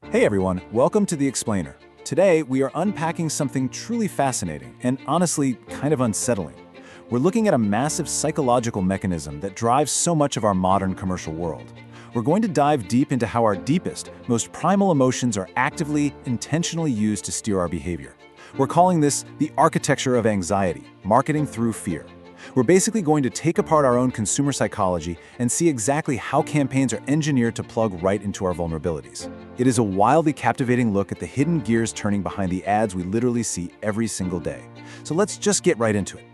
Hey everyone, welcome to The Explainer. Today, we are unpacking something truly fascinating and honestly kind of unsettling. We're looking at a massive psychological mechanism that drives so much of our modern commercial world. We're going to dive deep into how our deepest, most primal emotions are actively, intentionally used to steer our behavior. We're calling this the architecture of anxiety, marketing through fear. We're basically going to take apart our own consumer psychology and see exactly how campaigns are engineered to plug right into our vulnerabilities. It is a wildly captivating look at the hidden gears turning behind the ads we literally see every single day. So let's just get right into it.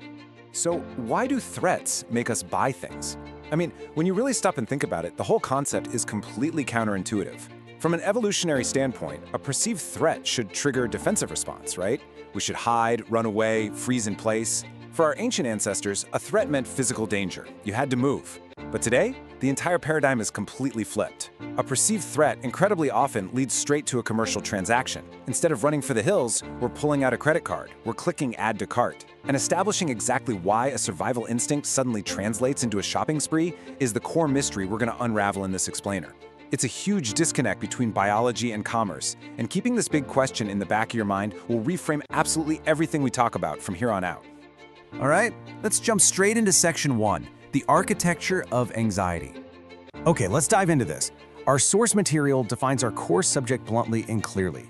So why do threats make us buy things? I mean, when you really stop and think about it, the whole concept is completely counterintuitive. From an evolutionary standpoint, a perceived threat should trigger a defensive response, right? We should hide, run away, freeze in place. For our ancient ancestors, a threat meant physical danger. You had to move. But today, the entire paradigm is completely flipped. A perceived threat incredibly often leads straight to a commercial transaction. Instead of running for the hills, we're pulling out a credit card, we're clicking add to cart. And establishing exactly why a survival instinct suddenly translates into a shopping spree is the core mystery we're going to unravel in this explainer. It's a huge disconnect between biology and commerce, and keeping this big question in the back of your mind will reframe absolutely everything we talk about from here on out. All right, let's jump straight into section 1, the architecture of anxiety. Okay, let's dive into this. Our source material defines our core subject bluntly and clearly.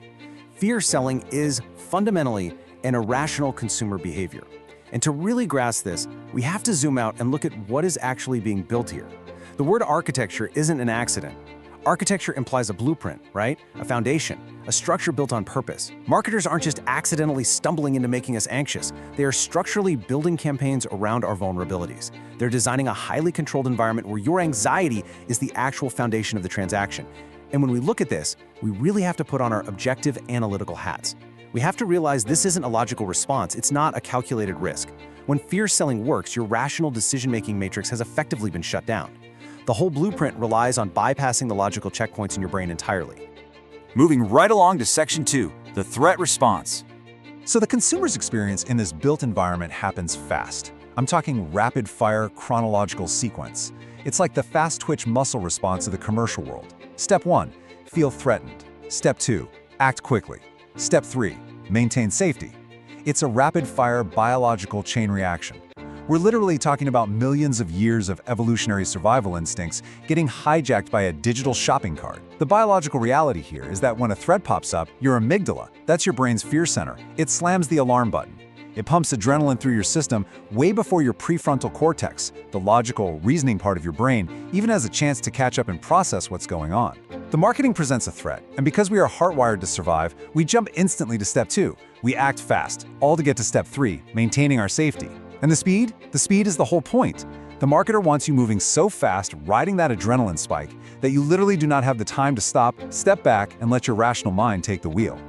Fear selling is fundamentally an irrational consumer behavior. And to really grasp this, we have to zoom out and look at what is actually being built here. The word architecture isn't an accident. Architecture implies a blueprint, right? A foundation, a structure built on purpose. Marketers aren't just accidentally stumbling into making us anxious. They are structurally building campaigns around our vulnerabilities. They're designing a highly controlled environment where your anxiety is the actual foundation of the transaction. And when we look at this, we really have to put on our objective analytical hats. We have to realize this isn't a logical response. It's not a calculated risk. When fear selling works, your rational decision-making matrix has effectively been shut down. The whole blueprint relies on bypassing the logical checkpoints in your brain entirely. Moving right along to section 2, the threat response. So the consumer's experience in this built environment happens fast. I'm talking rapid-fire chronological sequence. It's like the fast-twitch muscle response of the commercial world. Step 1, feel threatened. Step 2, act quickly. Step 3, maintain safety. It's a rapid-fire biological chain reaction. We're literally talking about millions of years of evolutionary survival instincts getting hijacked by a digital shopping cart. The biological reality here is that when a threat pops up, your amygdala, that's your brain's fear center, it slams the alarm button. It pumps adrenaline through your system way before your prefrontal cortex, the logical, reasoning part of your brain, even has a chance to catch up and process what's going on. The marketing presents a threat, and because we are hardwired to survive, we jump instantly to step 2. We act fast, all to get to step 3, maintaining our safety. And the speed? The speed is the whole point. The marketer wants you moving so fast, riding that adrenaline spike, that you literally do not have the time to stop, step back, and let your rational mind take the wheel.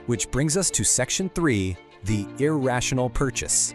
Which brings us to section 3, the irrational purchase.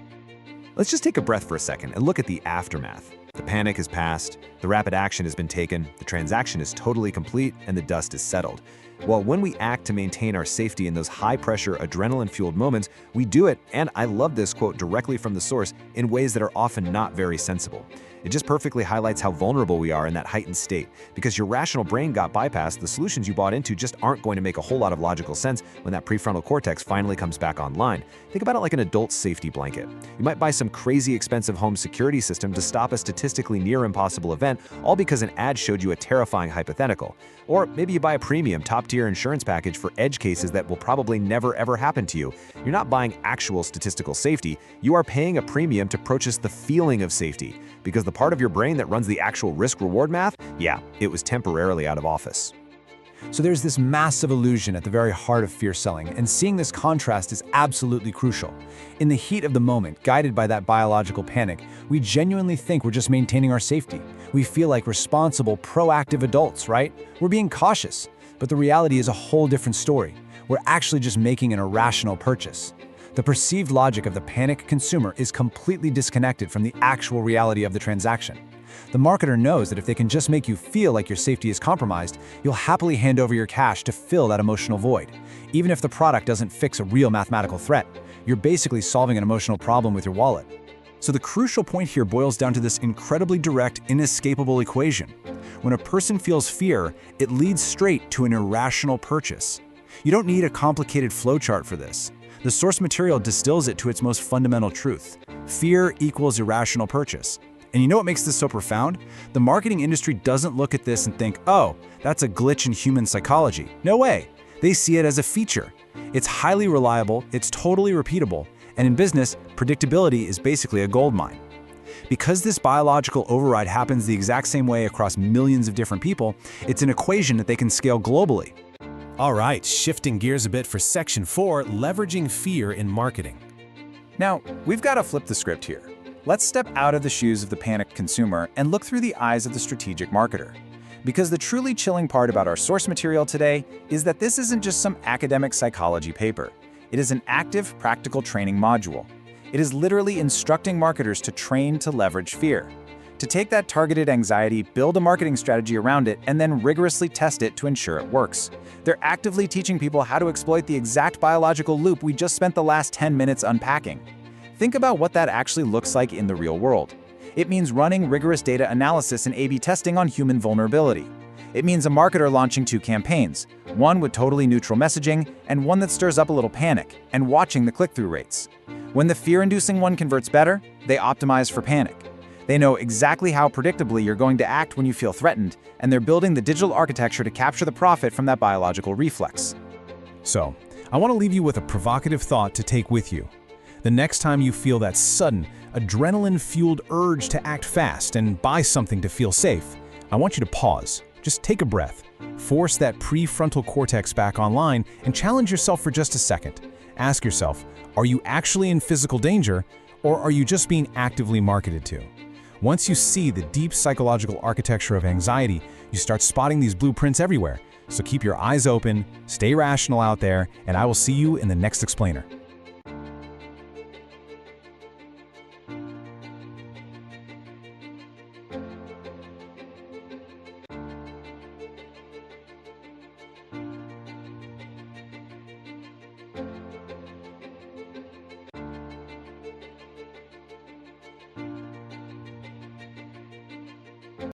Let's just take a breath for a second and look at the aftermath. The panic is past, the rapid action has been taken, the transaction is totally complete, and the dust is settled. Well, when we act to maintain our safety in those high-pressure, adrenaline-fueled moments, we do it, and I love this quote directly from the source, in ways that are often not very sensible. It just perfectly highlights how vulnerable we are in that heightened state. Because your rational brain got bypassed, the solutions you bought into just aren't going to make a whole lot of logical sense when that prefrontal cortex finally comes back online. Think about it like an adult safety blanket. You might buy some crazy expensive home security system to stop a statistically near impossible event, all because an ad showed you a terrifying hypothetical. Or maybe you buy a premium, top-tier insurance package for edge cases that will probably never ever happen to you. You're not buying actual statistical safety, you are paying a premium to purchase the feeling of safety. Because the part of your brain that runs the actual risk-reward math, yeah, it was temporarily out of office. So there's this massive illusion at the very heart of fear selling, and seeing this contrast is absolutely crucial. In the heat of the moment, guided by that biological panic, we genuinely think we're just maintaining our safety. We feel like responsible, proactive adults, right? We're being cautious. But the reality is a whole different story. We're actually just making an irrational purchase. The perceived logic of the panicked consumer is completely disconnected from the actual reality of the transaction. The marketer knows that if they can just make you feel like your safety is compromised, you'll happily hand over your cash to fill that emotional void. Even if the product doesn't fix a real mathematical threat, you're basically solving an emotional problem with your wallet. So the crucial point here boils down to this incredibly direct, inescapable equation. When a person feels fear, it leads straight to an irrational purchase. You don't need a complicated flowchart for this. The source material distills it to its most fundamental truth. Fear equals irrational purchase. And you know what makes this so profound? The marketing industry doesn't look at this and think, oh, that's a glitch in human psychology. No way. They see it as a feature. It's highly reliable, it's totally repeatable, and in business, predictability is basically a goldmine. Because this biological override happens the exact same way across millions of different people, it's an equation that they can scale globally. All right, shifting gears a bit for Section 4, leveraging fear in marketing. Now, we've got to flip the script here. Let's step out of the shoes of the panicked consumer and look through the eyes of the strategic marketer. Because the truly chilling part about our source material today is that this isn't just some academic psychology paper. It is an active, practical training module. It is literally instructing marketers to train to leverage fear, to take that targeted anxiety, build a marketing strategy around it, and then rigorously test it to ensure it works. They're actively teaching people how to exploit the exact biological loop we just spent the last 10 minutes unpacking. Think about what that actually looks like in the real world. It means running rigorous data analysis and A/B testing on human vulnerability. It means a marketer launching 2 campaigns, one with totally neutral messaging and one that stirs up a little panic, and watching the click-through rates. When the fear-inducing one converts better, they optimize for panic. They know exactly how predictably you're going to act when you feel threatened, and they're building the digital architecture to capture the profit from that biological reflex. So, I want to leave you with a provocative thought to take with you. The next time you feel that sudden, adrenaline-fueled urge to act fast and buy something to feel safe, I want you to pause. Just take a breath. Force that prefrontal cortex back online and challenge yourself for just a second. Ask yourself, are you actually in physical danger, or are you just being actively marketed to? Once you see the deep psychological architecture of anxiety, you start spotting these blueprints everywhere. So keep your eyes open, stay rational out there, and I will see you in the next explainer.